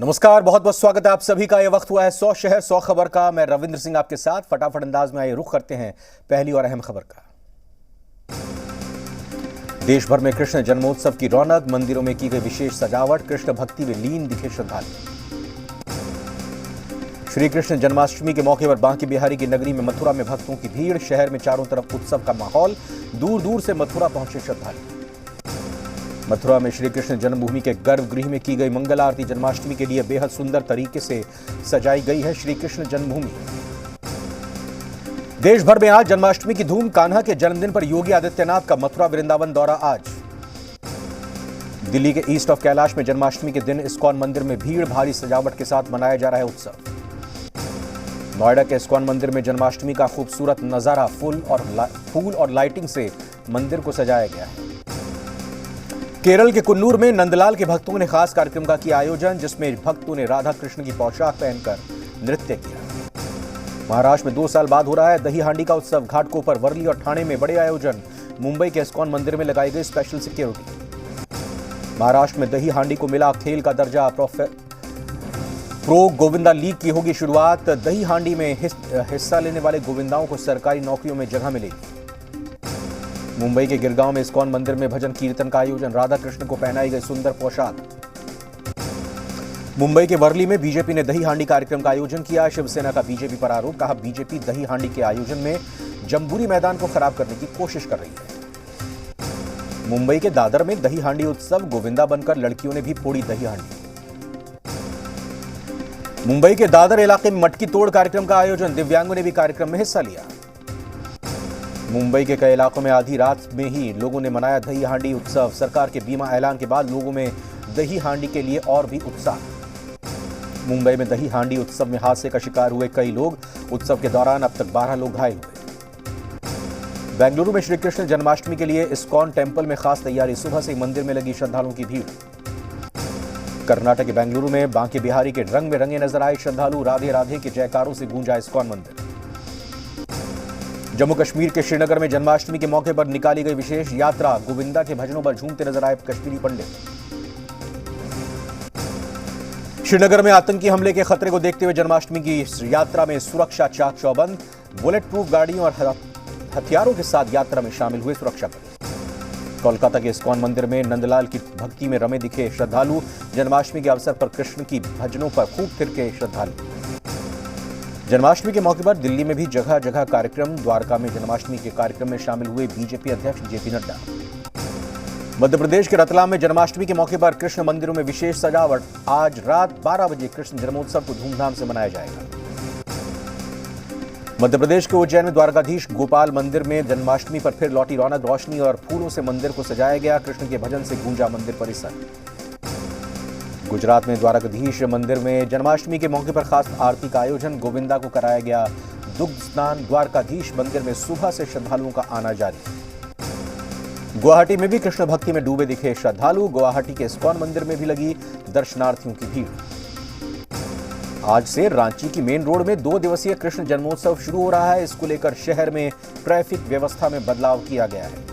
नमस्कार, बहुत बहुत स्वागत है आप सभी का। यह वक्त हुआ है 100 शहर 100 खबर का। मैं रविंद्र सिंह आपके साथ। फटाफट अंदाज में आइए रुख करते हैं पहली और अहम खबर का। देश भर में कृष्ण जन्मोत्सव की रौनक, मंदिरों में की गई विशेष सजावट, कृष्ण भक्ति में लीन दिखे श्रद्धालु। श्री कृष्ण जन्माष्टमी के मौके पर बांके बिहारी की नगरी में मथुरा में भक्तों की भीड़, शहर में चारों तरफ उत्सव का माहौल, दूर दूर से मथुरा पहुंचे श्रद्धालु। मथुरा में श्री कृष्ण जन्मभूमि के गर्भगृह में की गई मंगल आरती, जन्माष्टमी के लिए बेहद सुंदर तरीके से सजाई गई है श्री कृष्ण जन्मभूमि। देश भर में आज जन्माष्टमी की धूम, कान्हा के जन्मदिन पर योगी आदित्यनाथ का मथुरा वृंदावन दौरा आज। दिल्ली के ईस्ट ऑफ कैलाश में जन्माष्टमी के दिन इस्कॉन मंदिर में भीड़, भारी सजावट के साथ मनाया जा रहा है उत्सव। नोएडा के इस्कॉन मंदिर में जन्माष्टमी का खूबसूरत नजारा, फूल और लाइटिंग से मंदिर को सजाया गया है। केरल के कुन्नूर में नंदलाल के भक्तों ने खास कार्यक्रम का किया आयोजन, जिसमें भक्तों ने राधा कृष्ण की पोशाक पहनकर नृत्य किया। महाराष्ट्र में 2 साल बाद हो रहा है दही हांडी का उत्सव, घाटकोपर, वर्ली और ठाणे में बड़े आयोजन। मुंबई के इस्कॉन मंदिर में लगाई गई स्पेशल सिक्योरिटी। महाराष्ट्र में दही हांडी को मिला खेल का दर्जा, प्रो गोविंदा लीग की होगी शुरुआत। दही हांडी में हिस्सा लेने वाले गोविंदाओं को सरकारी नौकरियों में जगह मिलेगी। मुंबई के गिरगांव में इस्कॉन मंदिर में भजन कीर्तन का आयोजन, राधा कृष्ण को पहनाई गई सुंदर पोशाक। मुंबई के वर्ली में बीजेपी ने दही हांडी कार्यक्रम का आयोजन किया। शिवसेना का बीजेपी पर आरोप, कहा बीजेपी दही हांडी के आयोजन में जम्बूरी मैदान को खराब करने की कोशिश कर रही है। मुंबई के दादर में दही हांडी उत्सव, गोविंदा बनकर लड़कियों ने भी फोड़ी दही हांडी। मुंबई के दादर इलाके में मटकी तोड़ कार्यक्रम का आयोजन, दिव्यांगों ने भी कार्यक्रम में हिस्सा लिया। मुंबई के कई इलाकों में आधी रात में ही लोगों ने मनाया दही हांडी उत्सव। सरकार के बीमा ऐलान के बाद लोगों में दही हांडी के लिए और भी उत्साह। मुंबई में दही हांडी उत्सव में हादसे का शिकार हुए कई लोग। उत्सव के दौरान अब तक 12 लोग घायल हुए। बेंगलुरु में श्री कृष्ण जन्माष्टमी के लिए इस्कॉन टेम्पल में खास तैयारी, सुबह से मंदिर में लगी श्रद्धालुओं की भीड़। कर्नाटक के बेंगलुरु में बांके बिहारी के रंग में रंगे नजर आए श्रद्धालु, राधे राधे के जयकारों से गूंजा इस्कॉन मंदिर। जम्मू कश्मीर के श्रीनगर में जन्माष्टमी के मौके पर निकाली गई विशेष यात्रा, गोविंदा के भजनों पर झूमते नजर आए कश्मीरी पंडित। श्रीनगर में आतंकी हमले के खतरे को देखते हुए जन्माष्टमी की यात्रा में सुरक्षा चाक चौबंद, बुलेट प्रूफ गाड़ियों और हथियारों के साथ यात्रा में शामिल हुए सुरक्षाकर्मी। कोलकाता के इस्कॉन मंदिर में नंदलाल की भक्ति में रमे दिखे श्रद्धालु। जन्माष्टमी के अवसर पर कृष्ण की भजनों पर खूब थिरके श्रद्धालु। जन्माष्टमी के मौके पर दिल्ली में भी जगह जगह कार्यक्रम, द्वारका में जन्माष्टमी के कार्यक्रम में शामिल हुए बीजेपी अध्यक्ष जेपी नड्डा। मध्य प्रदेश के रतलाम में जन्माष्टमी के मौके पर कृष्ण मंदिरों में विशेष सजावट, आज रात 12 बजे कृष्ण जन्मोत्सव को धूमधाम से मनाया जाएगा। मध्य प्रदेश के उज्जैन में द्वारकाधीश गोपाल मंदिर में जन्माष्टमी पर फिर लौटी रौनक, रोशनी और फूलों से मंदिर को सजाया गया। कृष्ण के भजन से गूंजा मंदिर परिसर। गुजरात में द्वारकाधीश मंदिर में जन्माष्टमी के मौके पर खास आरती का आयोजन, गोविंदा को कराया गया दुग्ध स्नान। द्वारकाधीश मंदिर में सुबह से श्रद्धालुओं का आना जारी। गुवाहाटी में भी कृष्ण भक्ति में डूबे दिखे श्रद्धालु। गुवाहाटी के इस्कॉन मंदिर में भी लगी दर्शनार्थियों की भीड़। आज से रांची की मेन रोड में 2 दिवसीय कृष्ण जन्मोत्सव शुरू हो रहा है। इसको लेकर शहर में ट्रैफिक व्यवस्था में बदलाव किया गया है।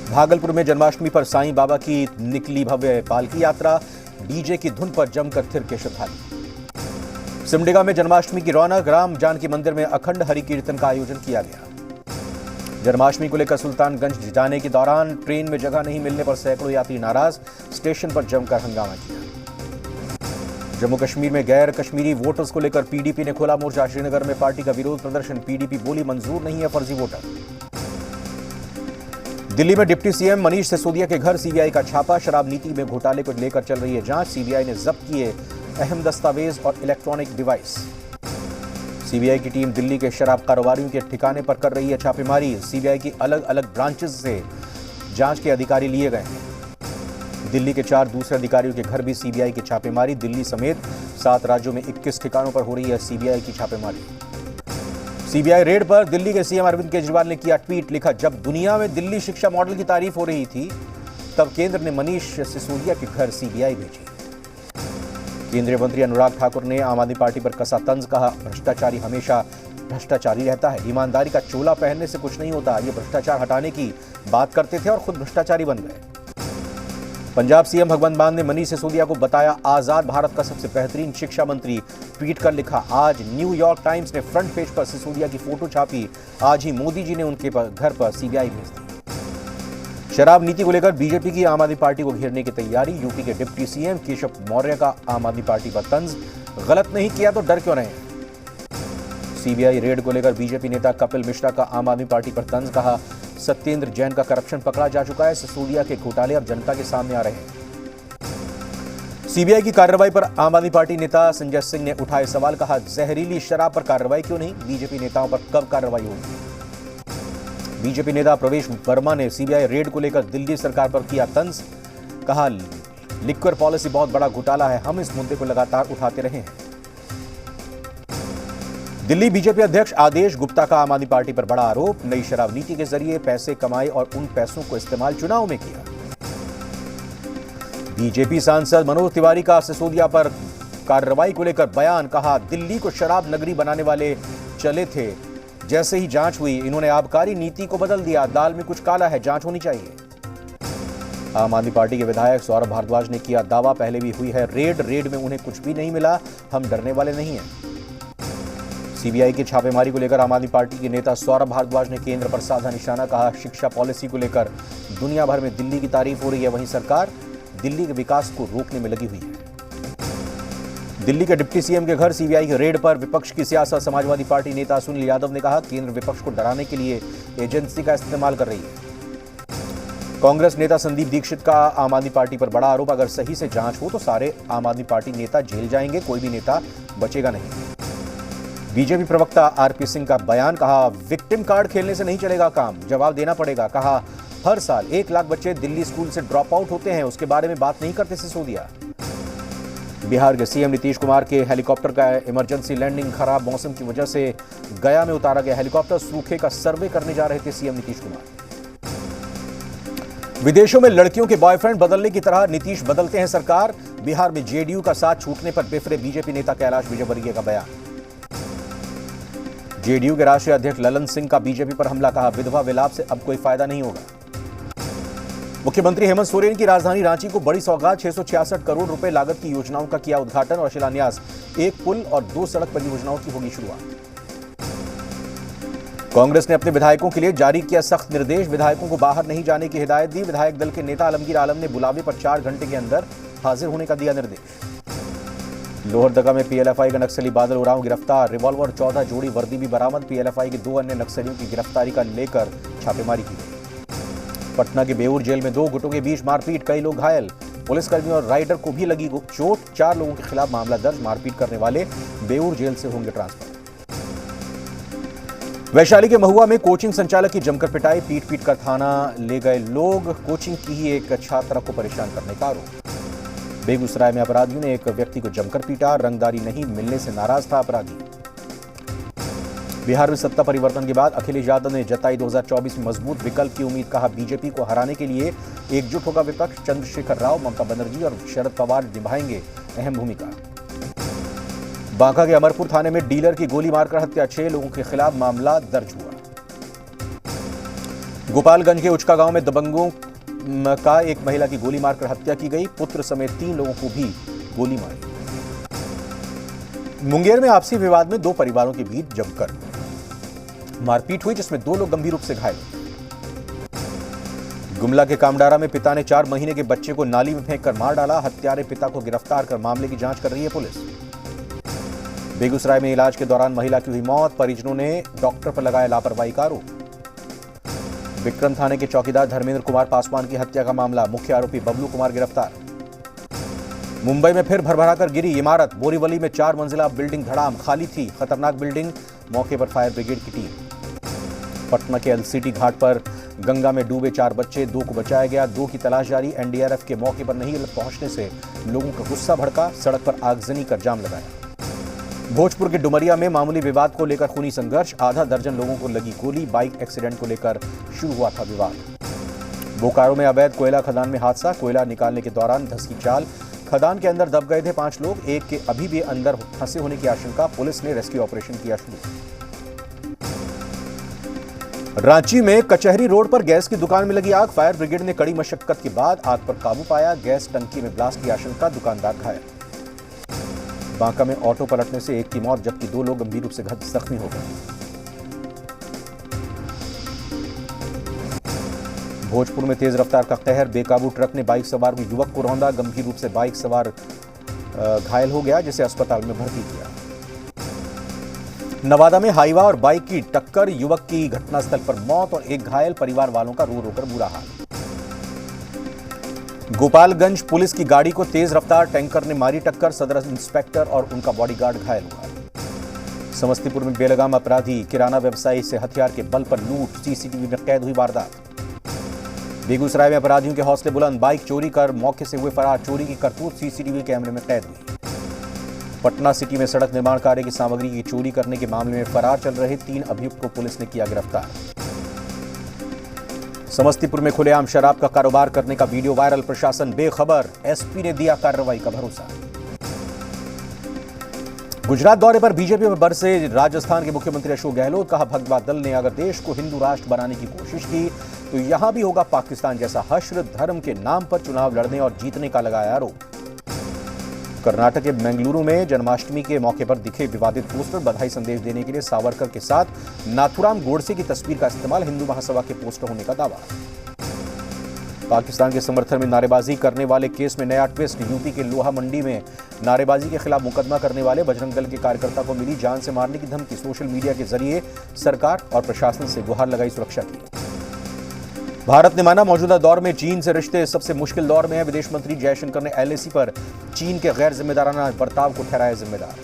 भागलपुर में जन्माष्टमी पर साईं बाबा की निकली भव्य पालकी यात्रा, डीजे की धुन पर जमकर थिरके श्रद्धालु। सिमडेगा में जन्माष्टमी की रौनक, राम जानकी मंदिर में अखंड हरि कीर्तन का आयोजन किया गया। जन्माष्टमी को लेकर सुल्तानगंज जाने के दौरान ट्रेन में जगह नहीं मिलने पर सैकड़ों यात्री नाराज, स्टेशन पर जमकर हंगामा किया। जम्मू कश्मीर में गैर कश्मीरी वोटर्स को लेकर पीडीपी ने खोला मोर्चा, श्रीनगर में पार्टी का विरोध प्रदर्शन, पीडीपी बोली मंजूर नहीं है फर्जी वोटर। दिल्ली में डिप्टी सीएम मनीष सिसोदिया के घर सीबीआई का छापा, शराब नीति में घोटाले को लेकर चल रही है जांच। सीबीआई ने जब्त किए अहम दस्तावेज और इलेक्ट्रॉनिक डिवाइस। सीबीआई की टीम दिल्ली के शराब कारोबारियों के ठिकाने पर कर रही है छापेमारी। सीबीआई की अलग अलग ब्रांचेस से जांच के अधिकारी लिए गए हैं। दिल्ली के 4 दूसरे अधिकारियों के घर भी सीबीआई की छापेमारी। दिल्ली समेत 7 राज्यों में 21 ठिकानों पर हो रही है सीबीआई की छापेमारी। सीबीआई रेड पर दिल्ली के सीएम अरविंद केजरीवाल ने किया ट्वीट, लिखा जब दुनिया में दिल्ली शिक्षा मॉडल की तारीफ हो रही थी तब केंद्र ने मनीष सिसोदिया के घर सीबीआई भेजी। केंद्रीय मंत्री अनुराग ठाकुर ने आम आदमी पार्टी पर कसा तंज, कहा भ्रष्टाचारी हमेशा भ्रष्टाचारी रहता है, ईमानदारी का चोला पहनने से कुछ नहीं होता। ये भ्रष्टाचार हटाने की बात करते थे और खुद भ्रष्टाचारी बन गए। पंजाब सीएम भगवंत मान ने मनीष सिसोदिया को बताया आजाद भारत का सबसे बेहतरीन शिक्षा मंत्री। ट्वीट कर लिखा, आज न्यूयॉर्क टाइम्स ने फ्रंट पेज पर सिसोदिया की फोटो छापी। आज ही मोदी जी ने उनके घर पर सीबीआई भेज दी। शराब नीति को लेकर बीजेपी की आम आदमी पार्टी को घेरने की तैयारी। यूपी के डिप्टी सीएम केशव मौर्य का आम आदमी पार्टी पर तंज, गलत नहीं किया तो डर क्यों रहे। सीबीआई रेड को लेकर बीजेपी नेता कपिल मिश्रा का आम आदमी पार्टी पर तंज, कहा सत्येंद्र जैन का करप्शन पकड़ा जा चुका है। सिसोदिया के घोटाले अब जनता के सामने आ रहे हैं। सीबीआई की कार्रवाई पर आम आदमी पार्टी नेता संजय सिंह ने उठाए सवाल, कहा जहरीली शराब पर कार्रवाई क्यों नहीं, बीजेपी नेताओं पर कब कार्रवाई होगी। बीजेपी नेता प्रवेश वर्मा ने सीबीआई रेड को लेकर दिल्ली सरकार पर किया तंज, कहा लिक्वर पॉलिसी बहुत बड़ा घोटाला है, हम इस मुद्दे को लगातार उठाते रहे हैं। दिल्ली बीजेपी अध्यक्ष आदेश गुप्ता का आम आदमी पार्टी पर बड़ा आरोप, नई शराब नीति के जरिए पैसे कमाए और उन पैसों को इस्तेमाल चुनाव में किया। बीजेपी सांसद मनोज तिवारी का सिसोदिया पर कार्रवाई को लेकर बयान, कहा दिल्ली को शराब नगरी बनाने वाले चले थे, जैसे ही जांच हुई इन्होंने आबकारी नीति को बदल दिया, दाल में कुछ काला है, जांच होनी चाहिए। आम आदमी पार्टी के विधायक सौरभ भारद्वाज ने किया दावा, पहले भी हुई है रेड में उन्हें कुछ भी नहीं मिला, हम डरने वाले नहीं हैं। सीबीआई की छापेमारी को लेकर आम आदमी पार्टी के नेता सौरभ भारद्वाज ने केंद्र पर साधा निशाना, कहा शिक्षा पॉलिसी को लेकर दुनिया भर में दिल्ली की तारीफ हो रही है, वहीं सरकार दिल्ली के विकास को रोकने में लगी हुई है। दिल्ली के डिप्टी सीएम के घर सीबीआई के रेड पर विपक्ष की सियासत। समाजवादी पार्टी नेता सुनील यादव ने कहा केंद्र विपक्ष को डराने के लिए एजेंसी का इस्तेमाल कर रही है। कांग्रेस नेता संदीप दीक्षित का आम आदमी पार्टी पर बड़ा आरोप, अगर सही से जांच हो तो सारे आम आदमी पार्टी नेता जेल जाएंगे, कोई भी नेता बचेगा नहीं। बीजेपी प्रवक्ता आरपी सिंह का बयान, कहा विक्टिम कार्ड खेलने से नहीं चलेगा काम, जवाब देना पड़ेगा। कहा हर साल 1 लाख बच्चे दिल्ली स्कूल से ड्रॉप आउट होते हैं, उसके बारे में बात नहीं करते सिसोदिया। बिहार के सीएम नीतीश कुमार के हेलीकॉप्टर का इमरजेंसी लैंडिंग, खराब मौसम की वजह से गया में उतारा गया हेलीकॉप्टर, सूखे का सर्वे करने जा रहे थे सीएम नीतीश कुमार। विदेशों में लड़कियों के बॉयफ्रेंड बदलने की तरह नीतीश बदलते हैं सरकार। बिहार में जेडीयू का साथ छूटने पर बिफरे बीजेपी नेता कैलाश विजयवर्गीय का बयान। जेडीयू के राष्ट्रीय अध्यक्ष ललन सिंह का बीजेपी पर हमला, कहा विधवा विलाप से अब कोई फायदा नहीं होगा। मुख्यमंत्री हेमंत सोरेन की राजधानी रांची को बड़ी सौगात, 666 करोड़ रुपए लागत की योजनाओं का किया उद्घाटन और शिलान्यास। 1 पुल और 2 सड़क परियोजनाओं की होगी शुरुआत। कांग्रेस ने अपने विधायकों के लिए जारी किया सख्त निर्देश, विधायकों को बाहर नहीं जाने की हिदायत दी। विधायक दल के नेता आलमगीर आलम ने बुलावे पर 4 घंटे के अंदर हाजिर होने का दिया निर्देश। लोहरदगा में पीएलएफआई का नक्सली बादल उरांव गिरफ्तार, रिवॉल्वर 14 जोड़ी वर्दी भी बरामद। पीएलएफआई के 2 अन्य नक्सलियों की गिरफ्तारी का लेकर छापेमारी की गई। पटना के बेऊर जेल में 2 गुटों के बीच मारपीट, कई लोग घायल। पुलिसकर्मी और राइडर को भी लगी चोट, 4 लोगों के खिलाफ मामला दर्ज। मारपीट करने वाले बेऊर जेल से होंगे ट्रांसफर। वैशाली के महुआ में कोचिंग संचालक की जमकर पिटाई, पीट कर थाना ले गए लोग। कोचिंग की ही एक छात्रा को परेशान करने का आरोप। बेगूसराय में अपराधियों ने एक व्यक्ति को जमकर पीटा, रंगदारी नहीं मिलने से नाराज था अपराधी। बिहार में सत्ता परिवर्तन के बाद अखिलेश यादव ने जताई 2024 में मजबूत विकल्प की उम्मीद, कहा बीजेपी को हराने के लिए एकजुट होगा विपक्ष। चंद्रशेखर राव, ममता बनर्जी और शरद पवार निभाएंगे अहम भूमिका। बांका के अमरपुर थाने में डीलर की गोली मारकर हत्या, 6 लोगों के खिलाफ मामला दर्ज हुआ। गोपालगंज के उचका गांव में दबंगों का एक महिला की गोली मारकर हत्या की गई, पुत्र समेत 3 लोगों को भी गोली मारी। मुंगेर में आपसी विवाद में 2 परिवारों के बीच जमकर मारपीट हुई, जिसमें 2 लोग गंभीर रूप से घायल हुए। गुमला के कामडारा में पिता ने 4 महीने के बच्चे को नाली में फेंक कर मार डाला, हत्यारे पिता को गिरफ्तार कर मामले की जांच कर रही है पुलिस। बेगूसराय में इलाज के दौरान महिला की हुई मौत, परिजनों ने डॉक्टर पर लगाया लापरवाही का आरोप। विक्रम थाने के चौकीदार धर्मेंद्र कुमार पासवान की हत्या का मामला, मुख्य आरोपी बबलू कुमार गिरफ्तार। मुंबई में फिर भरभराकर गिरी इमारत, बोरीवली में 4 मंजिला बिल्डिंग धड़ाम, खाली थी खतरनाक बिल्डिंग, मौके पर फायर ब्रिगेड की टीम। पटना के एलसीटी घाट पर गंगा में डूबे 4 बच्चे, 2 को बचाया गया, 2 की तलाश जारी। एनडीआरएफ के मौके पर नहीं पहुंचने से लोगों का गुस्सा भड़का, सड़क पर आगजनी कर जाम लगाया। भोजपुर के डुमरिया में मामूली विवाद को लेकर खूनी संघर्ष, आधा दर्जन लोगों को लगी गोली, बाइक एक्सीडेंट को लेकर शुरू हुआ था विवाद। बोकारो में अवैध कोयला खदान में हादसा, कोयला निकालने के दौरान धंसी चाल, खदान के अंदर दब गए थे 5 लोग, एक के अभी भी अंदर फंसे होने की आशंका, पुलिस ने रेस्क्यू ऑपरेशन किया शुरू। रांची में कचहरी रोड पर गैस की दुकान में लगी आग। फायर ब्रिगेड ने कड़ी मशक्कत के बाद आग पर काबू पाया। गैस टंकी में ब्लास्ट की आशंका, दुकानदार घायल। बांका में ऑटो पलटने से एक की मौत जबकि 2 लोग गंभीर रूप से जख्मी हो गए। भोजपुर में तेज रफ्तार का कहर, बेकाबू ट्रक ने बाइक सवार हुए युवक को रौंदा। गंभीर रूप से बाइक सवार घायल हो गया, जिसे अस्पताल में भर्ती किया। नवादा में हाईवा और बाइक की टक्कर, युवक की घटनास्थल पर मौत और एक घायल, परिवार वालों का रो रोकर बुरा हाल। गोपालगंज पुलिस की गाड़ी को तेज रफ्तार टैंकर ने मारी टक्कर, सदर इंस्पेक्टर और उनका बॉडीगार्ड घायल हुआ। समस्तीपुर में बेलगाम अपराधी किराना व्यवसायी से हथियार के बल पर लूट, सीसीटीवी में कैद हुई वारदात। बेगूसराय में अपराधियों के हौसले बुलंद, बाइक चोरी कर मौके से हुए फरार, चोरी की करतूत सीसीटीवी कैमरे में कैद हुई। पटना सिटी में सड़क निर्माण कार्य की सामग्री की चोरी करने के मामले में फरार चल रहे 3 अभियुक्त को पुलिस ने किया गिरफ्तार। समस्तीपुर में खुलेआम शराब का कारोबार करने का वीडियो वायरल, प्रशासन बेखबर, एसपी ने दिया कार्रवाई का भरोसा। गुजरात दौरे पर बीजेपी में बरसे राजस्थान के मुख्यमंत्री अशोक गहलोत, कहा भगवा दल ने अगर देश को हिंदू राष्ट्र बनाने की कोशिश की तो यहां भी होगा पाकिस्तान जैसा हश्र। धर्म के नाम पर चुनाव लड़ने और जीतने का लगाया आरोप। कर्नाटक के बेंगलुरु में जन्माष्टमी के मौके पर दिखे विवादित पोस्टर, बधाई संदेश देने के लिए सावरकर के साथ नाथुराम गोडसे की तस्वीर का इस्तेमाल, हिंदू महासभा के पोस्टर होने का दावा। पाकिस्तान के समर्थन में नारेबाजी करने वाले केस में नया ट्विस्ट, यूपी के लोहा मंडी में नारेबाजी के खिलाफ मुकदमा करने वाले बजरंग दल के कार्यकर्ता को मिली जान से मारने की धमकी। सोशल मीडिया के जरिए सरकार और प्रशासन से गुहार लगाई सुरक्षा की। भारत ने माना मौजूदा दौर में चीन से रिश्ते सबसे मुश्किल दौर में है। विदेश मंत्री जयशंकर ने एलएसी पर चीन के गैर जिम्मेदाराना बर्ताव को ठहराया जिम्मेदार।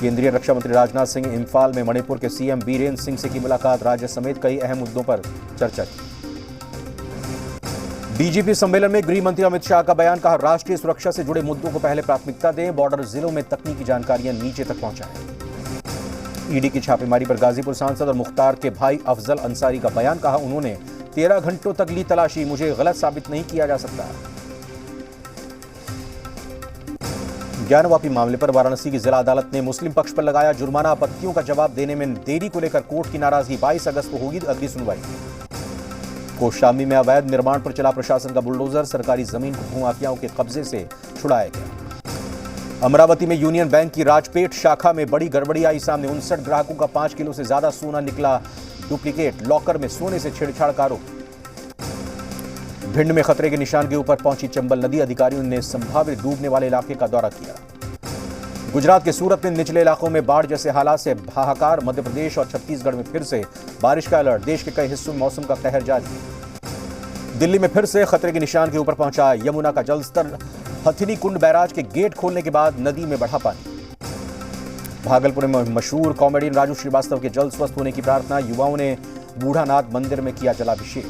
केंद्रीय रक्षा मंत्री राजनाथ सिंह इंफाल में मणिपुर के सीएम बीरेंद्र सिंह से की मुलाकात, राज्य समेत कई अहम मुद्दों पर चर्चा की। डीजीपी सम्मेलन में गृह मंत्री अमित शाह का बयान, कहा राष्ट्रीय सुरक्षा से जुड़े मुद्दों को पहले प्राथमिकता दें, बॉर्डर जिलों में तकनीकी जानकारियां नीचे तक पहुंचाएं। ईडी की छापेमारी पर गाजीपुर सांसद और मुख्तार के भाई अफजल अंसारी का बयान, कहा उन्होंने 13 घंटों तक ली तलाशी, मुझे गलत साबित नहीं किया जा सकता। ज्ञानवापी मामले पर वाराणसी की जिला अदालत ने मुस्लिम पक्ष पर लगाया जुर्माना, आपत्तियों का जवाब देने में देरी को लेकर कोर्ट की नाराजगी। 22 अगस्त को होगी अगली सुनवाई। कौशाम्बी में अवैध निर्माण पर चला प्रशासन का बुलडोजर, सरकारी जमीन को भूमाफियाओं के कब्जे से छुड़ाया गया। अमरावती में यूनियन बैंक की राजपेट शाखा में बड़ी गड़बड़ी आई सामने, 59 ग्राहकों का 5 किलो से ज्यादा सोना निकला डुप्लीकेट, लॉकर में सोने से छेड़छाड़ का आरोप। भिंड में खतरे के निशान के ऊपर पहुंची चंबल नदी, अधिकारियों ने संभावित डूबने वाले इलाके का दौरा किया। गुजरात के सूरत में निचले इलाकों में बाढ़ जैसे हालात से हाहाकार, मध्य प्रदेश और छत्तीसगढ़ में फिर से बारिश का अलर्ट, देश के कई हिस्सों में मौसम का कहर जारी। दिल्ली में फिर से खतरे के निशान के ऊपर पहुंचा यमुना का जलस्तर, हथिनी कुंड बैराज के गेट खोलने के बाद नदी में बढ़ा पानी। भागलपुर में मशहूर कॉमेडियन राजू श्रीवास्तव के जल्द स्वस्थ होने की प्रार्थना, युवाओं ने बूढ़ानाथ मंदिर में किया जलाभिषेक।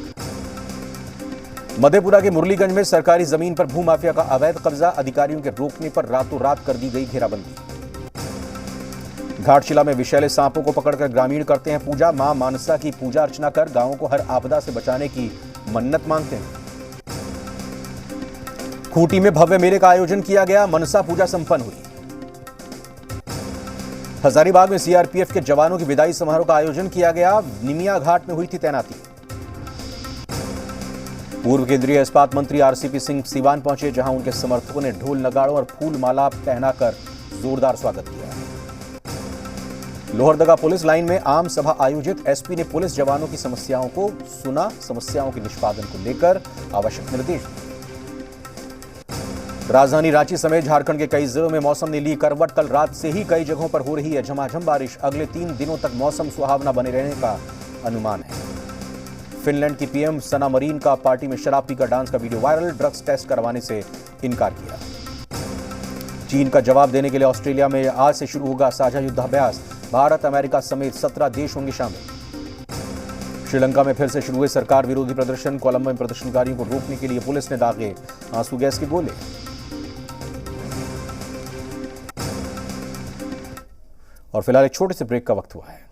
मधेपुरा के मुरलीगंज में सरकारी जमीन पर भूमाफिया का अवैध कब्जा, अधिकारियों के रोकने पर रातों रात कर दी गई घेराबंदी। घाटशिला में विषैले सांपों को पकड़कर ग्रामीण करते हैं पूजा, मां मानसा की पूजा अर्चना कर गांवों को हर आपदा से बचाने की मन्नत मांगते हैं। खूंटी में भव्य मेले का आयोजन किया गया, मनसा पूजा संपन्न हुई। हजारीबाग में सीआरपीएफ के जवानों की विदाई समारोह का आयोजन किया गया, निमिया घाट में हुई थी तैनाती। पूर्व केंद्रीय इस्पात मंत्री आरसीपी सिंह सीवान पहुंचे, जहां उनके समर्थकों ने ढोल नगाड़ों और फूल माला पहनाकर जोरदार स्वागत किया। लोहरदगा पुलिस लाइन में आम सभा आयोजित, एसपी ने पुलिस जवानों की समस्याओं को सुना, समस्याओं के निष्पादन को लेकर आवश्यक निर्देश दिए। राजधानी रांची समेत झारखंड के कई जिलों में मौसम ने ली करवट, कल रात से ही कई जगहों पर हो रही है झमाझम बारिश, अगले 3 दिनों तक मौसम सुहावना बने रहने का अनुमान है। फिनलैंड की पीएम सना मरीन का पार्टी में शराब पीकर डांस का वीडियो वायरल, ड्रग्स टेस्ट करवाने से इनकार किया। चीन का जवाब देने के लिए ऑस्ट्रेलिया में आज से शुरू होगा साझा युद्धाभ्यास, भारत अमेरिका समेत 17 देश होंगे शामिल। श्रीलंका में फिर से शुरू हुए सरकार विरोधी प्रदर्शन, कोलंबो में प्रदर्शनकारियों को रोकने के लिए पुलिस ने दागे आंसू गैस के गोले। और फिलहाल एक छोटे से ब्रेक का वक्त हुआ है।